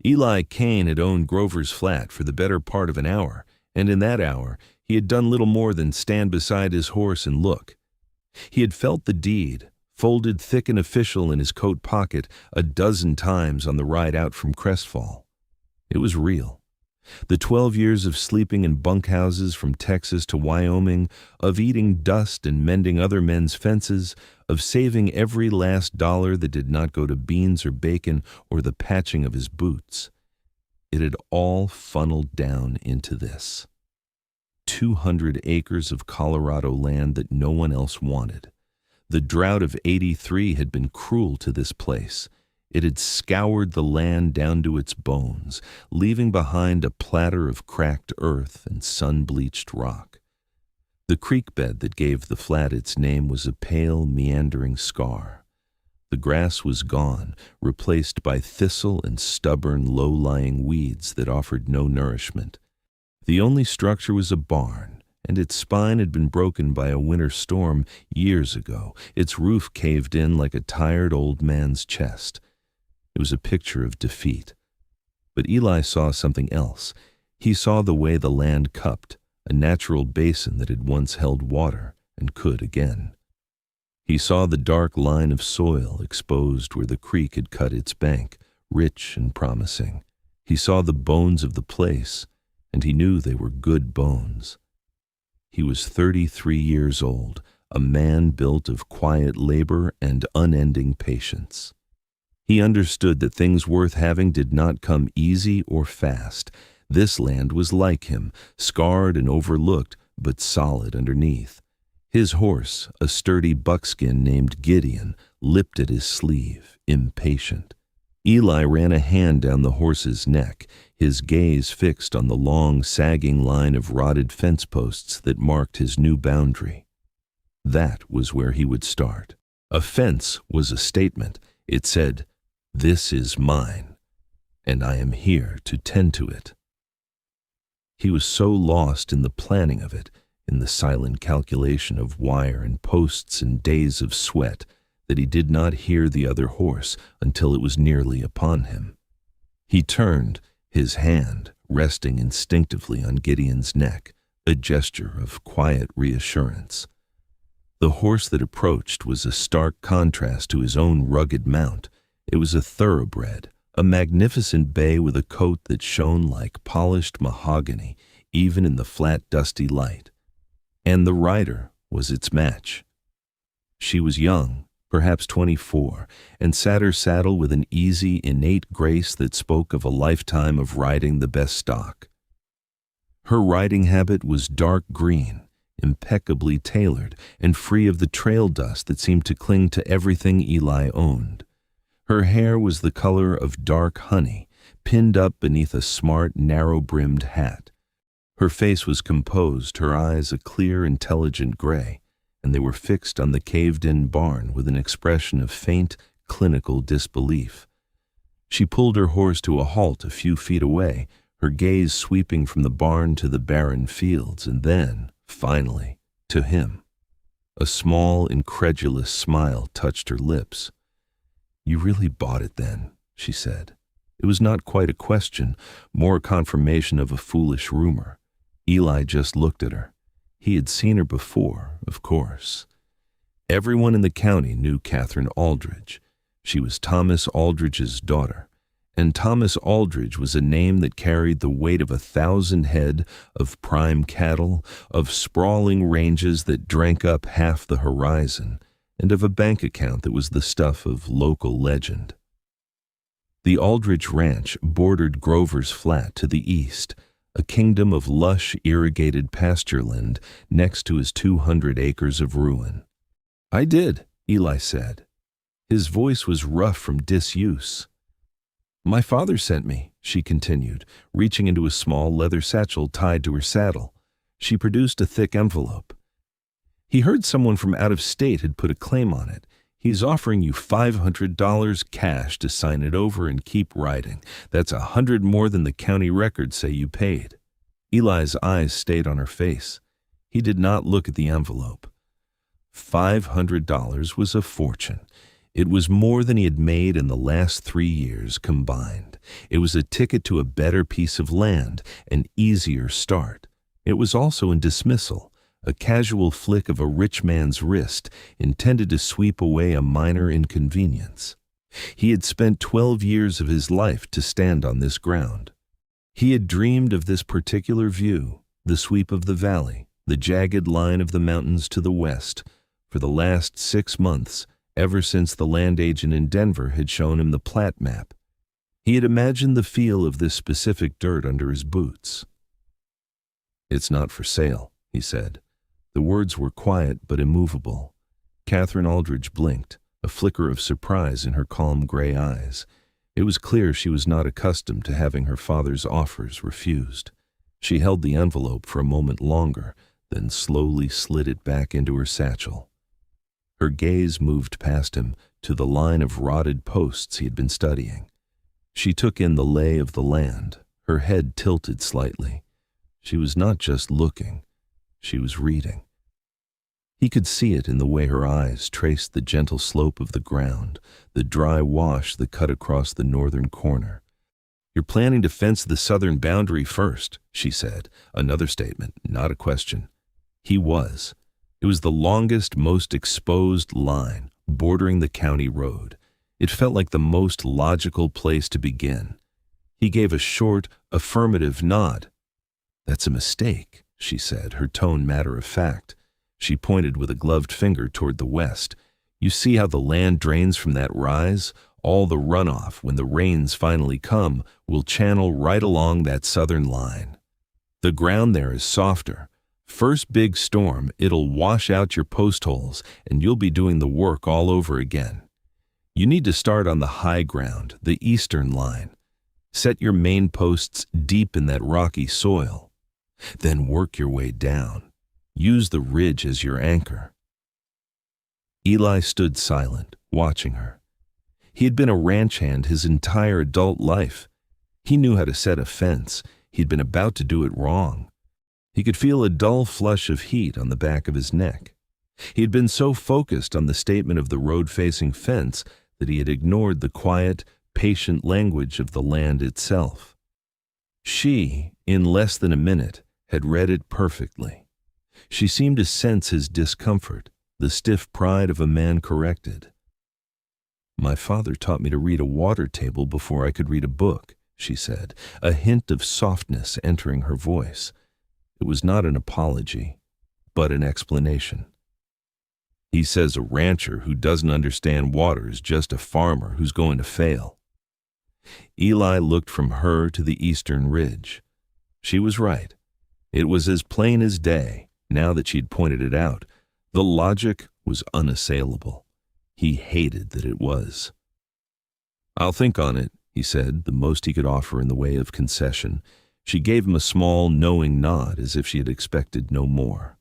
Eli Cane had owned Grover's flat for the better part of an hour, and in that hour he had done little more than stand beside his horse and look. He had felt the deed, folded thick and official in his coat pocket, a dozen times on the ride out from Crestfall. It was real. The 12 years of sleeping in bunkhouses from Texas to Wyoming, of eating dust and mending other men's fences, of saving every last dollar that did not go to beans or bacon or the patching of his boots. It had all funneled down into this. 200 acres of Colorado land that no one else wanted. The drought of '83 had been cruel to this place. It had scoured the land down to its bones, leaving behind a platter of cracked earth and sun-bleached rock. The creek bed that gave the flat its name was a pale, meandering scar. The grass was gone, replaced by thistle and stubborn, low-lying weeds that offered no nourishment. The only structure was a barn, and its spine had been broken by a winter storm years ago. Its roof caved in like a tired old man's chest. It was a picture of defeat. But Eli saw something else. He saw the way the land cupped, a natural basin that had once held water and could again. He saw the dark line of soil exposed where the creek had cut its bank, rich and promising. He saw the bones of the place, and he knew they were good bones. He was 33 years old, a man built of quiet labor and unending patience. He understood that things worth having did not come easy or fast. This land was like him, scarred and overlooked, but solid underneath. His horse, a sturdy buckskin named Gideon, lipped at his sleeve, impatient. Eli ran a hand down the horse's neck, his gaze fixed on the long, sagging line of rotted fence posts that marked his new boundary. That was where he would start. A fence was a statement. It said, "This is mine, and I am here to tend to it." He was so lost in the planning of it, in the silent calculation of wire and posts and days of sweat, that he did not hear the other horse until it was nearly upon him. He turned, his hand resting instinctively on Gideon's neck, a gesture of quiet reassurance. The horse that approached was a stark contrast to his own rugged mount. It was a thoroughbred, a magnificent bay with a coat that shone like polished mahogany, even in the flat, dusty light. And the rider was its match. She was young, perhaps 24, and sat her saddle with an easy, innate grace that spoke of a lifetime of riding the best stock. Her riding habit was dark green, impeccably tailored, and free of the trail dust that seemed to cling to everything Eli owned. Her hair was the color of dark honey, pinned up beneath a smart, narrow-brimmed hat. Her face was composed, her eyes a clear, intelligent gray, and they were fixed on the caved-in barn with an expression of faint, clinical disbelief. She pulled her horse to a halt a few feet away, her gaze sweeping from the barn to the barren fields, and then, finally, to him. A small, incredulous smile touched her lips. "You really bought it then," she said. It was not quite a question, more confirmation of a foolish rumor. Eli just looked at her. He had seen her before, of course. Everyone in the county knew Katherine Aldridge. She was Thomas Aldridge's daughter, and Thomas Aldridge was a name that carried the weight of 1,000 head of prime cattle, of sprawling ranges that drank up half the horizon, and of a bank account that was the stuff of local legend. The Aldridge Ranch bordered Grover's Flat to the east, a kingdom of lush, irrigated pastureland next to his 200 acres of ruin. "I did," Eli said. His voice was rough from disuse. "My father sent me," she continued, reaching into a small leather satchel tied to her saddle. She produced a thick envelope. "He heard someone from out of state had put a claim on it. He's offering you $500 cash to sign it over and keep riding. That's $100 more than the county records say you paid." Eli's eyes stayed on her face. He did not look at the envelope. $500 was a fortune. It was more than he had made in the last 3 years combined. It was a ticket to a better piece of land, an easier start. It was also in dismissal, a casual flick of a rich man's wrist intended to sweep away a minor inconvenience. He had spent 12 years of his life to stand on this ground. He had dreamed of this particular view, the sweep of the valley, the jagged line of the mountains to the west, for the last 6 months, ever since the land agent in Denver had shown him the plat map. He had imagined the feel of this specific dirt under his boots. "It's not for sale," he said. The words were quiet but immovable. Katherine Aldridge blinked, a flicker of surprise in her calm gray eyes. It was clear she was not accustomed to having her father's offers refused. She held the envelope for a moment longer, then slowly slid it back into her satchel. Her gaze moved past him to the line of rotted posts he had been studying. She took in the lay of the land, her head tilted slightly. She was not just looking, she was reading. He could see it in the way her eyes traced the gentle slope of the ground, the dry wash that cut across the northern corner. "You're planning to fence the southern boundary first," she said, another statement, not a question. He was. It was the longest, most exposed line, bordering the county road. It felt like the most logical place to begin. He gave a short, affirmative nod. "That's a mistake," she said, her tone matter-of-fact. She pointed with a gloved finger toward the west. "You see how the land drains from that rise? All the runoff, when the rains finally come, will channel right along that southern line. The ground there is softer. First big storm, it'll wash out your post holes, and you'll be doing the work all over again. You need to start on the high ground, the eastern line. Set your main posts deep in that rocky soil. Then work your way down. Use the ridge as your anchor." Eli stood silent, watching her. He had been a ranch hand his entire adult life. He knew how to set a fence. He'd been about to do it wrong. He could feel a dull flush of heat on the back of his neck. He had been so focused on the statement of the road-facing fence that he had ignored the quiet, patient language of the land itself. She, in less than a minute, had read it perfectly. She seemed to sense his discomfort, the stiff pride of a man corrected. "My father taught me to read a water table before I could read a book," she said, a hint of softness entering her voice. It was not an apology, but an explanation. "He says a rancher who doesn't understand water is just a farmer who's going to fail." Eli looked from her to the eastern ridge. She was right. It was as plain as day. Now that she'd pointed it out, the logic was unassailable. He hated that it was. "I'll think on it," he said, the most he could offer in the way of concession. She gave him a small, knowing nod, as if she had expected no more.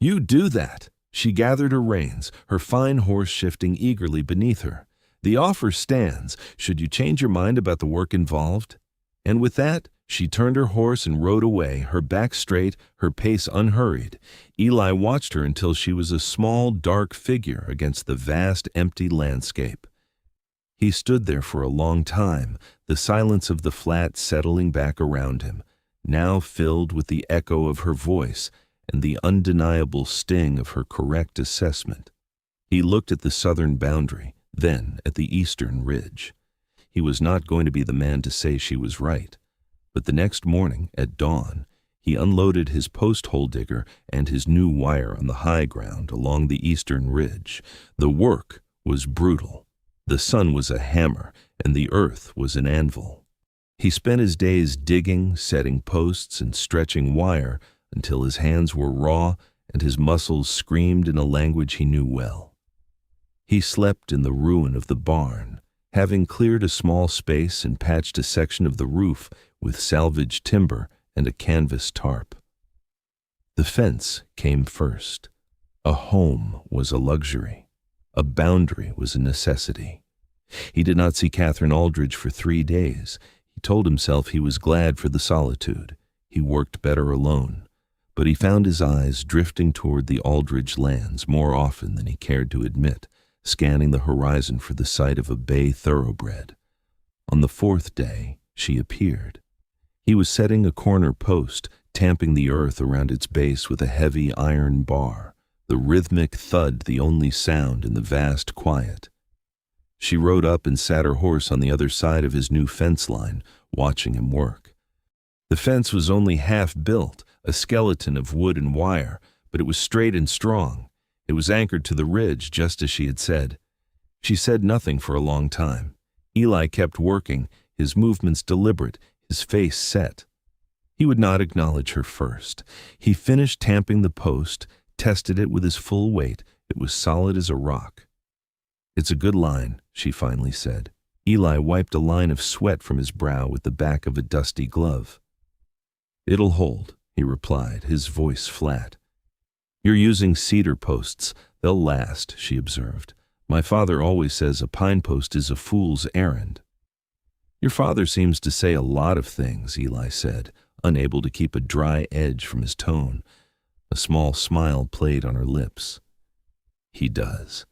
"You do that!" She gathered her reins, her fine horse shifting eagerly beneath her. "The offer stands, should you change your mind about the work involved." And with that, she turned her horse and rode away, her back straight, her pace unhurried. Eli watched her until she was a small, dark figure against the vast, empty landscape. He stood there for a long time, the silence of the flat settling back around him, now filled with the echo of her voice and the undeniable sting of her correct assessment. He looked at the southern boundary, then at the eastern ridge. He was not going to be the man to say she was right. But the next morning, at dawn, he unloaded his post-hole digger and his new wire on the high ground along the eastern ridge. The work was brutal. The sun was a hammer, and the earth was an anvil. He spent his days digging, setting posts, and stretching wire until his hands were raw and his muscles screamed in a language he knew well. He slept in the ruin of the barn, having cleared a small space and patched a section of the roof with salvaged timber and a canvas tarp. The fence came first. A home was a luxury. A boundary was a necessity. He did not see Katherine Aldridge for 3 days. He told himself he was glad for the solitude. He worked better alone. But he found his eyes drifting toward the Aldridge lands more often than he cared to admit, scanning the horizon for the sight of a bay thoroughbred. On the fourth day, she appeared. He was setting a corner post, tamping the earth around its base with a heavy iron bar, the rhythmic thud the only sound in the vast quiet. She rode up and sat her horse on the other side of his new fence line, watching him work. The fence was only half built, a skeleton of wood and wire, but it was straight and strong. It was anchored to the ridge, just as she had said. She said nothing for a long time. Eli kept working, his movements deliberate, his face set. He would not acknowledge her first. He finished tamping the post, tested it with his full weight. It was solid as a rock. "It's a good line," she finally said. Eli wiped a line of sweat from his brow with the back of a dusty glove. "It'll hold," he replied, his voice flat. "You're using cedar posts. They'll last," she observed. "My father always says a pine post is a fool's errand." "Your father seems to say a lot of things," Eli said, unable to keep a dry edge from his tone. A small smile played on her lips. "He does.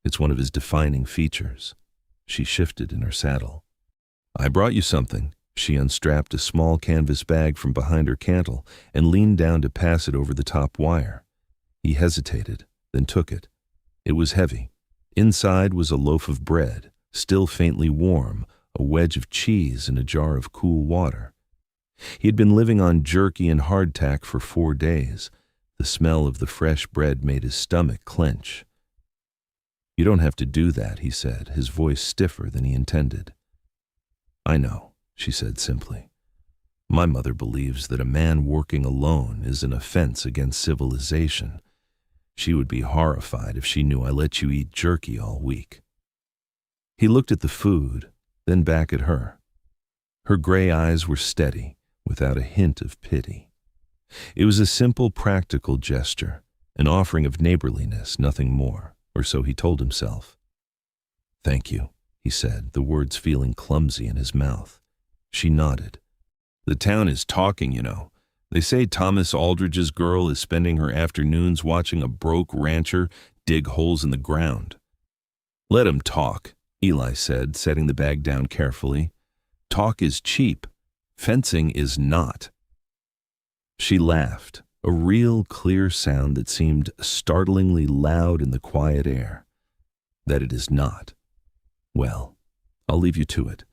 It's one of his defining features." She shifted in her saddle. "I brought you something." She unstrapped a small canvas bag from behind her cantle and leaned down to pass it over the top wire. He hesitated, then took it. It was heavy. Inside was a loaf of bread, still faintly warm, a wedge of cheese, and a jar of cool water. He had been living on jerky and hardtack for 4 days. The smell of the fresh bread made his stomach clench. "You don't have to do that," he said, his voice stiffer than he intended. "I know," she said simply. "My mother believes that a man working alone is an offense against civilization. She would be horrified if she knew I let you eat jerky all week." He looked at the food, then back at her. Her gray eyes were steady, without a hint of pity. It was a simple, practical gesture, an offering of neighborliness, nothing more, or so he told himself. "Thank you," he said, the words feeling clumsy in his mouth. She nodded. "The town is talking, you know. They say Thomas Aldridge's girl is spending her afternoons watching a broke rancher dig holes in the ground." "Let him talk," Eli said, setting the bag down carefully. "Talk is cheap. Fencing is not." She laughed, a real clear sound that seemed startlingly loud in the quiet air. "That it is not. Well, I'll leave you to it.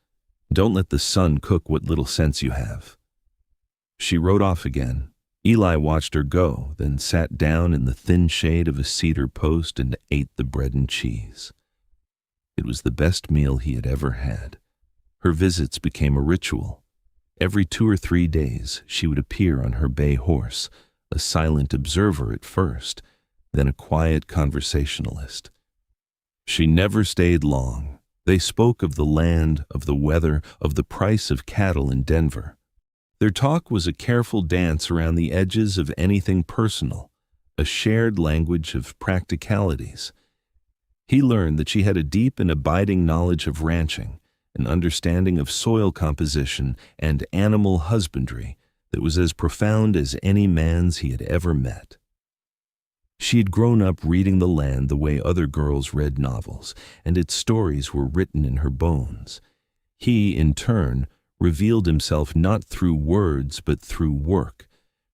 Don't let the sun cook what little sense you have." She rode off again. Eli watched her go, then sat down in the thin shade of a cedar post and ate the bread and cheese. It was the best meal he had ever had. Her visits became a ritual. Every 2 or 3 days she would appear on her bay horse, a silent observer at first, then a quiet conversationalist. She never stayed long. They spoke of the land, of the weather, of the price of cattle in Denver. Their talk was a careful dance around the edges of anything personal, a shared language of practicalities. He learned that she had a deep and abiding knowledge of ranching, an understanding of soil composition and animal husbandry that was as profound as any man's he had ever met. She had grown up reading the land the way other girls read novels, and its stories were written in her bones. He, in turn, revealed himself not through words but through work.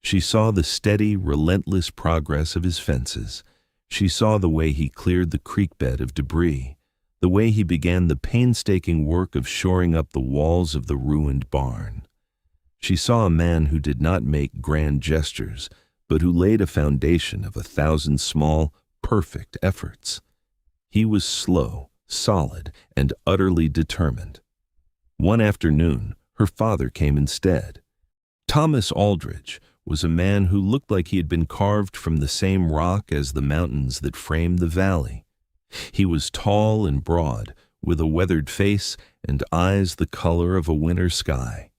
She saw the steady, relentless progress of his fences. She saw the way he cleared the creek bed of debris, the way he began the painstaking work of shoring up the walls of the ruined barn. She saw a man who did not make grand gestures, but who laid a foundation of 1,000 small, perfect efforts. He was slow, solid, and utterly determined. One afternoon, her father came instead. Thomas Aldridge was a man who looked like he had been carved from the same rock as the mountains that framed the valley. He was tall and broad, with a weathered face and eyes the color of a winter sky.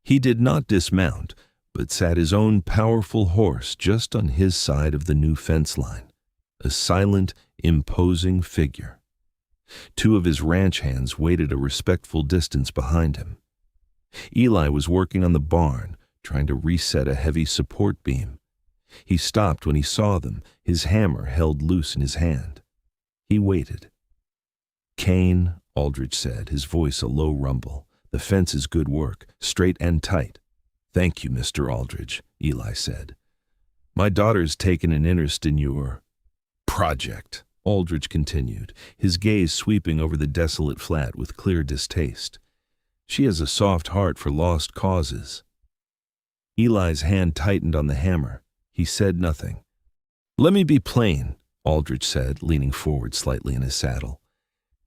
He did not dismount, but sat his own powerful horse just on his side of the new fence line, a silent, imposing figure. 2 of his ranch hands waited a respectful distance behind him. Eli was working on the barn, trying to reset a heavy support beam. He stopped when he saw them, his hammer held loose in his hand. He waited. "Cane," Aldridge said, his voice a low rumble. "The fence is good work, straight and tight." "Thank you, Mr. Aldridge," Eli said. "My daughter's taken an interest in your project," Aldridge continued, his gaze sweeping over the desolate flat with clear distaste. "She has a soft heart for lost causes." Eli's hand tightened on the hammer. He said nothing. "Let me be plain," Aldridge said, leaning forward slightly in his saddle.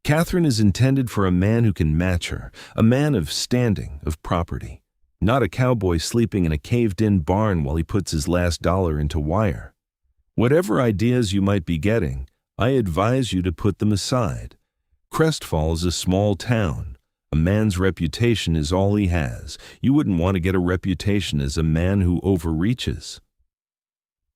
"Katherine is intended for a man who can match her, a man of standing, of property, not a cowboy sleeping in a caved-in barn while he puts his last dollar into wire. Whatever ideas you might be getting, I advise you to put them aside. Crestfall is a small town. A man's reputation is all he has. You wouldn't want to get a reputation as a man who overreaches."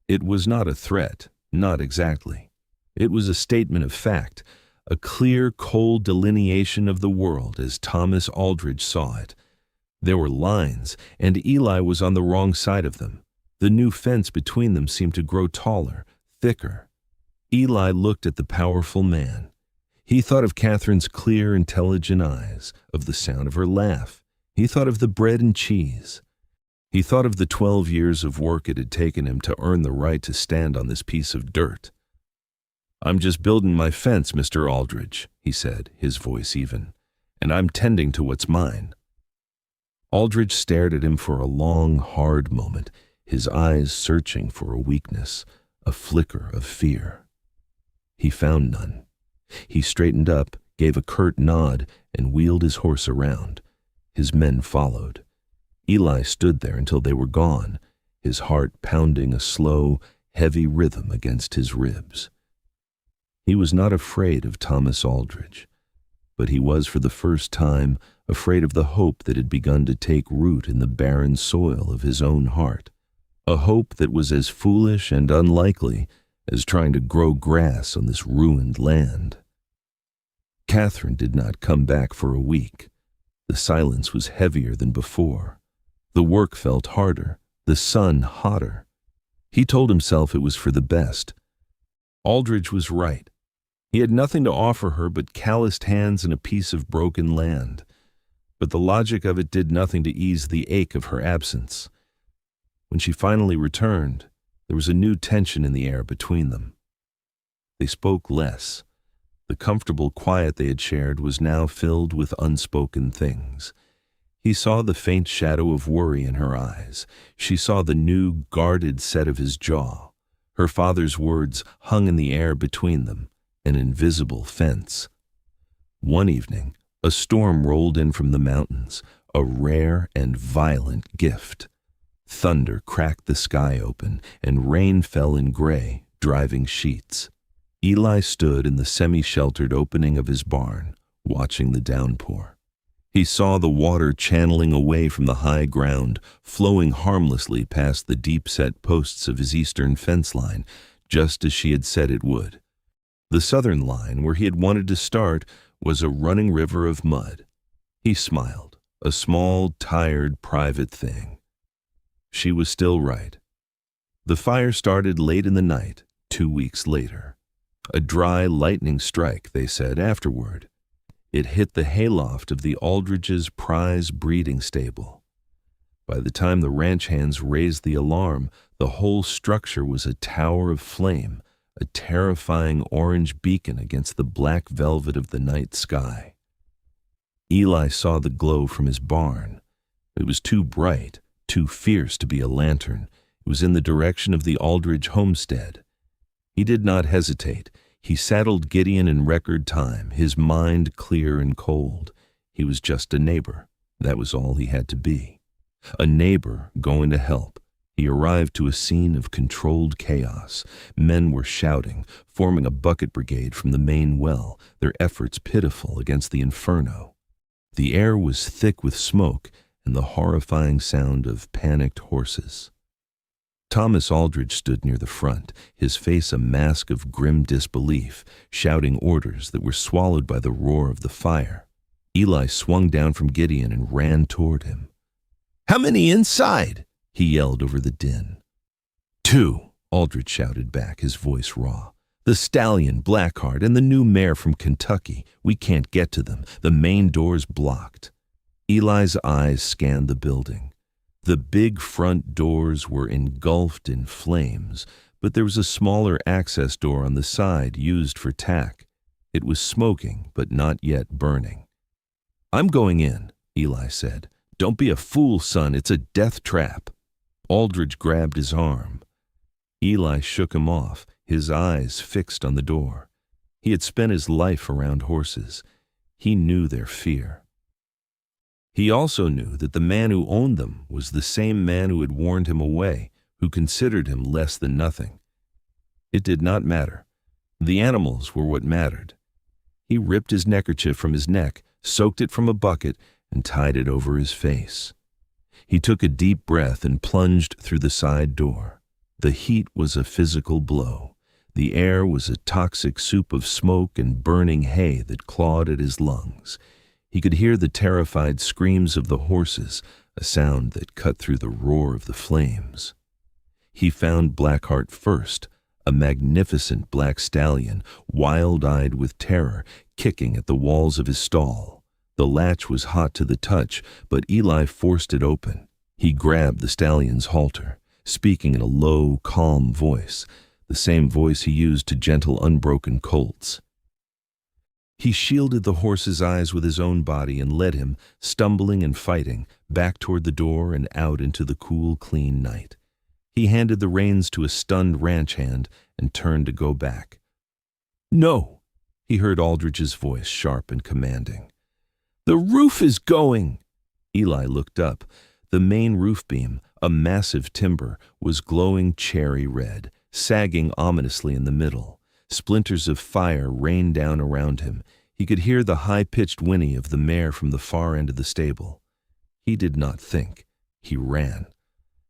It was not a threat, not exactly. It was a statement of fact, a clear, cold delineation of the world as Thomas Aldridge saw it. There were lines, and Eli was on the wrong side of them. The new fence between them seemed to grow taller, thicker. Eli looked at the powerful man. He thought of Katherine's clear, intelligent eyes, of the sound of her laugh. He thought of the bread and cheese. He thought of the 12 years of work it had taken him to earn the right to stand on this piece of dirt. "I'm just building my fence, Mr. Aldridge," he said, his voice even, "and I'm tending to what's mine." Aldridge stared at him for a long, hard moment, his eyes searching for a weakness, a flicker of fear. He found none. He straightened up, gave a curt nod, and wheeled his horse around. His men followed. Eli stood there until they were gone, his heart pounding a slow, heavy rhythm against his ribs. He was not afraid of Thomas Aldridge, but he was for the first time afraid of the hope that had begun to take root in the barren soil of his own heart, a hope that was as foolish and unlikely as trying to grow grass on this ruined land. Katherine did not come back for a week. The silence was heavier than before. The work felt harder, the sun hotter. He told himself it was for the best. Aldridge was right. He had nothing to offer her but calloused hands and a piece of broken land. But the logic of it did nothing to ease the ache of her absence. When she finally returned, there was a new tension in the air between them. They spoke less. The comfortable quiet they had shared was now filled with unspoken things. He saw the faint shadow of worry in her eyes. She saw the new, guarded set of his jaw. Her father's words hung in the air between them, an invisible fence. One evening, a storm rolled in from the mountains, a rare and violent gift. Thunder cracked the sky open, and rain fell in gray, driving sheets. Eli stood in the semi-sheltered opening of his barn, watching the downpour. He saw the water channeling away from the high ground, flowing harmlessly past the deep-set posts of his eastern fence line, just as she had said it would. The southern line, where he had wanted to start, was a running river of mud. He smiled, a small, tired, private thing. She was still right. The fire started late in the night, 2 weeks later. A dry lightning strike, they said afterward. It hit the hayloft of the Aldridge's prize breeding stable. By the time the ranch hands raised the alarm, the whole structure was a tower of flame, a terrifying orange beacon against the black velvet of the night sky. Eli saw the glow from his barn. It was too bright, too fierce to be a lantern. It was in the direction of the Aldridge homestead. He did not hesitate. He saddled Gideon in record time, his mind clear and cold. He was just a neighbor. That was all he had to be. A neighbor going to help. He arrived to a scene of controlled chaos. Men were shouting, forming a bucket brigade from the main well, their efforts pitiful against the inferno. The air was thick with smoke and the horrifying sound of panicked horses. Thomas Aldridge stood near the front, his face a mask of grim disbelief, shouting orders that were swallowed by the roar of the fire. Eli swung down from Gideon and ran toward him. "How many inside?" he yelled over the din. "2," Aldridge shouted back, his voice raw. "The stallion, Blackheart, and the new mare from Kentucky. We can't get to them. The main door's blocked." Eli's eyes scanned the building. The big front doors were engulfed in flames, but there was a smaller access door on the side used for tack. It was smoking, but not yet burning. "I'm going in," Eli said. "Don't be a fool, son. It's a death trap." Aldridge grabbed his arm. Eli shook him off, his eyes fixed on the door. He had spent his life around horses. He knew their fear. He also knew that the man who owned them was the same man who had warned him away, who considered him less than nothing. It did not matter. The animals were what mattered. He ripped his neckerchief from his neck, soaked it from a bucket, and tied it over his face. He took a deep breath and plunged through the side door. The heat was a physical blow. The air was a toxic soup of smoke and burning hay that clawed at his lungs. He could hear the terrified screams of the horses, a sound that cut through the roar of the flames. He found Blackheart first, a magnificent black stallion, wild-eyed with terror, kicking at the walls of his stall. The latch was hot to the touch, but Eli forced it open. He grabbed the stallion's halter, speaking in a low, calm voice, the same voice he used to gentle unbroken colts. He shielded the horse's eyes with his own body and led him, stumbling and fighting, back toward the door and out into the cool, clean night. He handed the reins to a stunned ranch hand and turned to go back. "No!" he heard Aldridge's voice, sharp and commanding. "The roof is going!" Eli looked up. The main roof beam, a massive timber, was glowing cherry red, sagging ominously in the middle. Splinters of fire rained down around him. He could hear the high-pitched whinny of the mare from the far end of the stable. He did not think. He ran.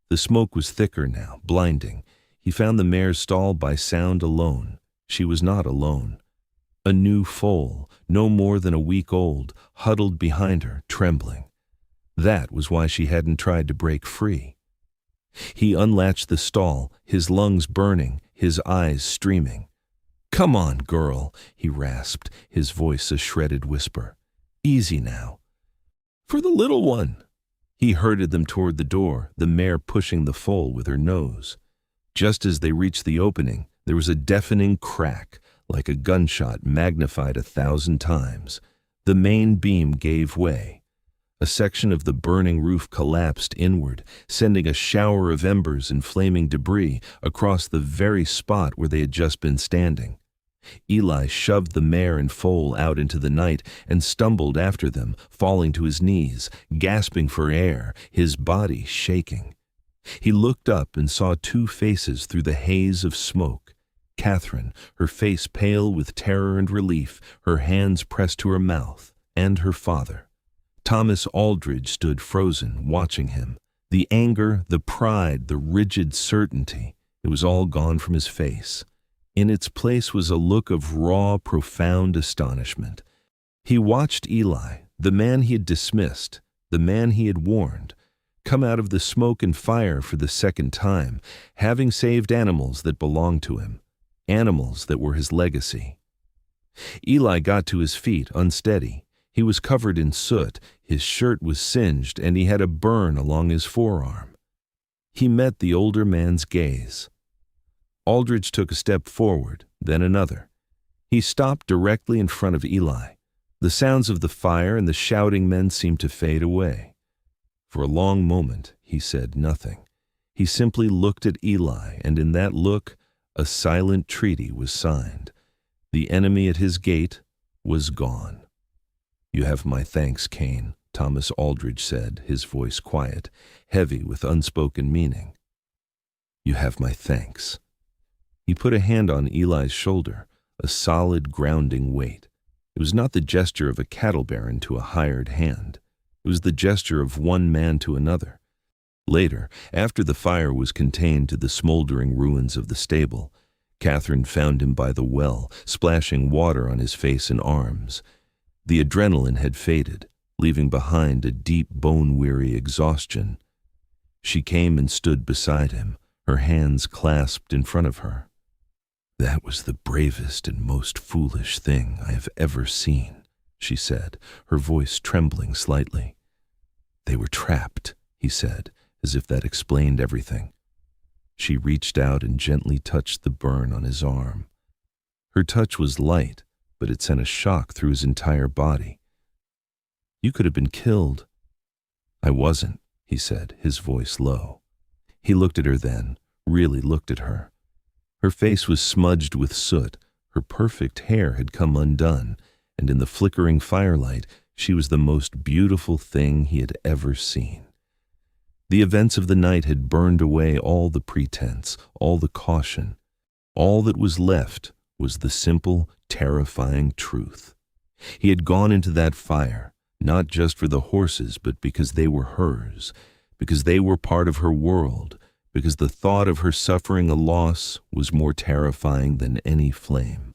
The smoke was thicker now, blinding. He found the mare's stall by sound alone. She was not alone. A new foal, no more than a week old, huddled behind her, trembling. That was why she hadn't tried to break free. He unlatched the stall, his lungs burning, his eyes streaming. "Come on, girl," he rasped, his voice a shredded whisper. "Easy now." "For the little one." He herded them toward the door, the mare pushing the foal with her nose. Just as they reached the opening, there was a deafening crack, like a gunshot magnified 1,000 times. The main beam gave way. A section of the burning roof collapsed inward, sending a shower of embers and flaming debris across the very spot where they had just been standing. Eli shoved the mare and foal out into the night and stumbled after them, falling to his knees, gasping for air, his body shaking. He looked up and saw two faces through the haze of smoke. Katherine, her face pale with terror and relief, her hands pressed to her mouth, and her father. Thomas Aldridge stood frozen, watching him. The anger, the pride, the rigid certainty, it was all gone from his face. In its place was a look of raw, profound astonishment. He watched Eli, the man he had dismissed, the man he had warned, come out of the smoke and fire for the second time, having saved animals that belonged to him, animals that were his legacy. Eli got to his feet, unsteady. He was covered in soot, his shirt was singed, and he had a burn along his forearm. He met the older man's gaze. Aldridge took a step forward, then another. He stopped directly in front of Eli. The sounds of the fire and the shouting men seemed to fade away. For a long moment, he said nothing. He simply looked at Eli, and in that look, a silent treaty was signed. The enemy at his gate was gone. "You have my thanks, Cane," Thomas Aldridge said, his voice quiet, heavy with unspoken meaning. "You have my thanks." He put a hand on Eli's shoulder, a solid, grounding weight. It was not the gesture of a cattle baron to a hired hand. It was the gesture of one man to another. Later, after the fire was contained to the smoldering ruins of the stable, Katherine found him by the well, splashing water on his face and arms. The adrenaline had faded, leaving behind a deep, bone-weary exhaustion. She came and stood beside him, her hands clasped in front of her. "That was the bravest and most foolish thing I have ever seen," she said, her voice trembling slightly. "They were trapped," he said, as if that explained everything. She reached out and gently touched the burn on his arm. Her touch was light, but it sent a shock through his entire body. "You could have been killed." "I wasn't," he said, his voice low. He looked at her then, really looked at her. Her face was smudged with soot, her perfect hair had come undone, and in the flickering firelight, she was the most beautiful thing he had ever seen. The events of the night had burned away all the pretense, all the caution. All that was left was the simple, terrifying truth. He had gone into that fire, not just for the horses, but because they were hers, because they were part of her world, because the thought of her suffering a loss was more terrifying than any flame.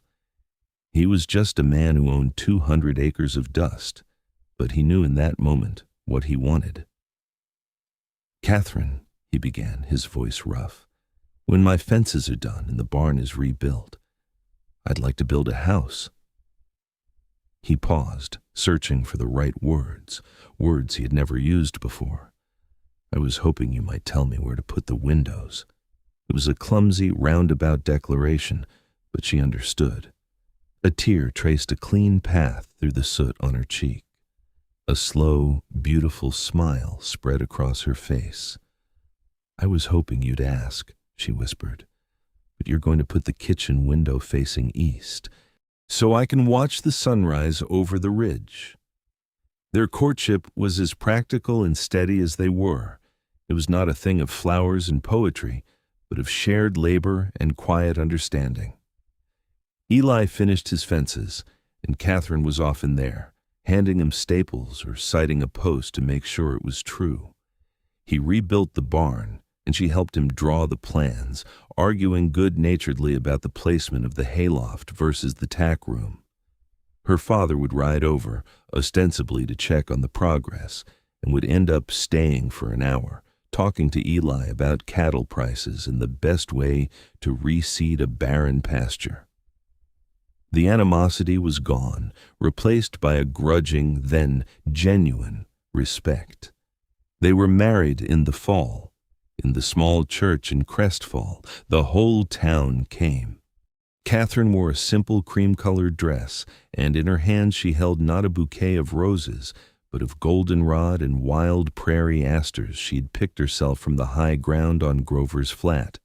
He was just a man who owned 200 acres of dust, but he knew in that moment what he wanted. "Katherine," he began, his voice rough, "when my fences are done and the barn is rebuilt, I'd like to build a house." He paused, searching for the right words, words he had never used before. "I was hoping you might tell me where to put the windows." It was a clumsy, roundabout declaration, but she understood. A tear traced a clean path through the soot on her cheek. A slow, beautiful smile spread across her face. "I was hoping you'd ask," she whispered, "but you're going to put the kitchen window facing east, so I can watch the sunrise over the ridge." Their courtship was as practical and steady as they were. It was not a thing of flowers and poetry, but of shared labor and quiet understanding. Eli finished his fences, and Katherine was often there, handing him staples or citing a post to make sure it was true. He rebuilt the barn, and she helped him draw the plans, arguing good-naturedly about the placement of the hayloft versus the tack room. Her father would ride over, ostensibly to check on the progress, and would end up staying for an hour, talking to Eli about cattle prices and the best way to reseed a barren pasture. The animosity was gone, replaced by a grudging, then genuine respect. They were married in the fall. In the small church in Crestfall, the whole town came. Katherine wore a simple cream-colored dress, and in her hand she held not a bouquet of roses, but of goldenrod and wild prairie asters she'd picked herself from the high ground on Grover's Flat.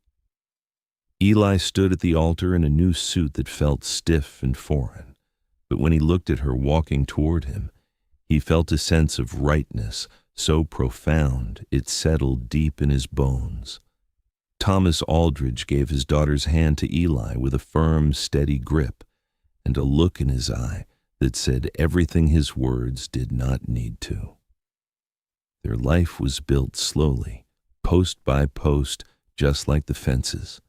Eli stood at the altar in a new suit that felt stiff and foreign, but when he looked at her walking toward him, he felt a sense of rightness so profound it settled deep in his bones. Thomas Aldridge gave his daughter's hand to Eli with a firm, steady grip, and a look in his eye that said everything his words did not need to. Their life was built slowly, post by post, just like the fences.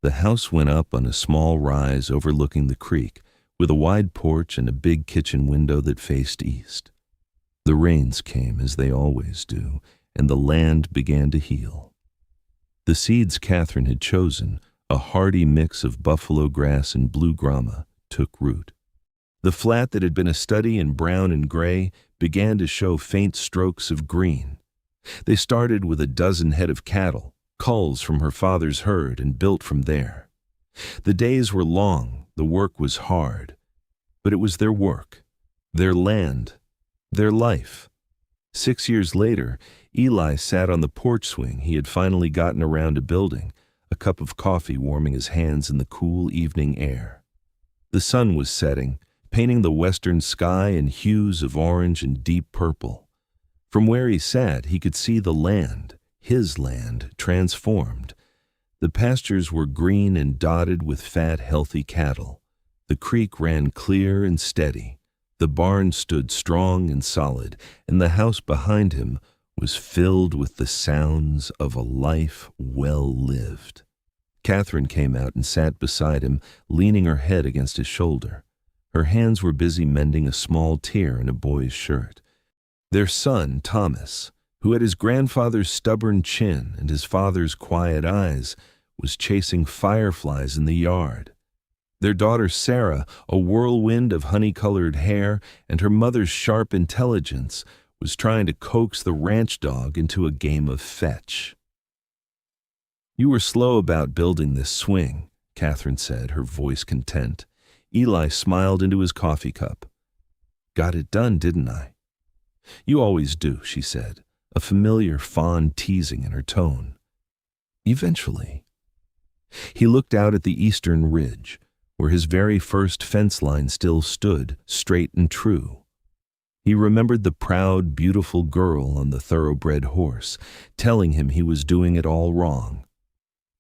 The house went up on a small rise overlooking the creek, with a wide porch and a big kitchen window that faced east. The rains came, as they always do, and the land began to heal. The seeds Katherine had chosen, a hardy mix of buffalo grass and blue grama, took root. The flat that had been a study in brown and gray began to show faint strokes of green. They started with a dozen head of cattle, culls from her father's herd, and built from there. The days were long, the work was hard, but it was their work, their land, their life. 6 years later, Eli sat on the porch swing he had finally gotten around to building, a cup of coffee warming his hands in the cool evening air. The sun was setting, painting the western sky in hues of orange and deep purple. From where he sat, he could see the land, his land, transformed. The pastures were green and dotted with fat, healthy cattle. The creek ran clear and steady. The barn stood strong and solid, and the house behind him was filled with the sounds of a life well lived. Katherine came out and sat beside him, leaning her head against his shoulder. Her hands were busy mending a small tear in a boy's shirt. Their son, Thomas, who had his grandfather's stubborn chin and his father's quiet eyes, was chasing fireflies in the yard. Their daughter Sarah, a whirlwind of honey-colored hair, and her mother's sharp intelligence, was trying to coax the ranch dog into a game of fetch. "You were slow about building this swing," Katherine said, her voice content. Eli smiled into his coffee cup. "Got it done, didn't I?" "You always do," she said, a familiar, fond teasing in her tone. "Eventually." He looked out at the eastern ridge, where his very first fence line still stood, straight and true. He remembered the proud, beautiful girl on the thoroughbred horse, telling him he was doing it all wrong.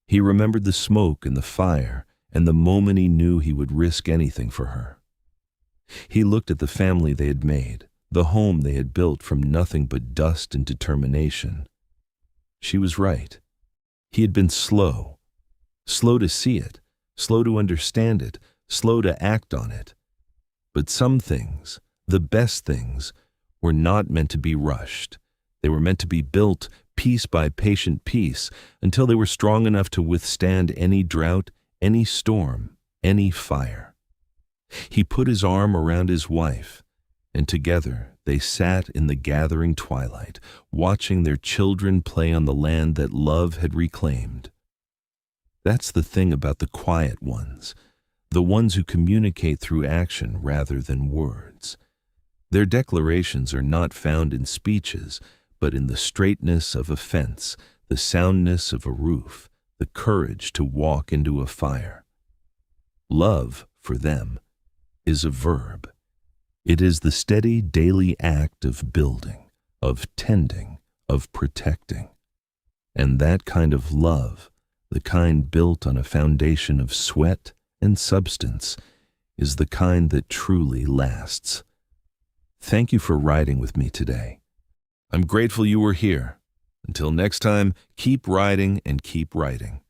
He remembered the smoke and the fire, and the moment he knew he would risk anything for her. He looked at the family they had made, the home they had built from nothing but dust and determination. She was right. He had been slow to see it, slow to understand it, slow to act on it. But some things, the best things, were not meant to be rushed. They were meant to be built piece by patient piece until they were strong enough to withstand any drought, any storm, any fire. He put his arm around his wife, and together they sat in the gathering twilight, watching their children play on the land that love had reclaimed. That's the thing about the quiet ones, the ones who communicate through action rather than words. Their declarations are not found in speeches, but in the straightness of a fence, the soundness of a roof, the courage to walk into a fire. Love, for them, is a verb. It is the steady daily act of building, of tending, of protecting. And that kind of love, the kind built on a foundation of sweat and substance, is the kind that truly lasts. Thank you for riding with me today. I'm grateful you were here. Until next time, keep riding and keep writing.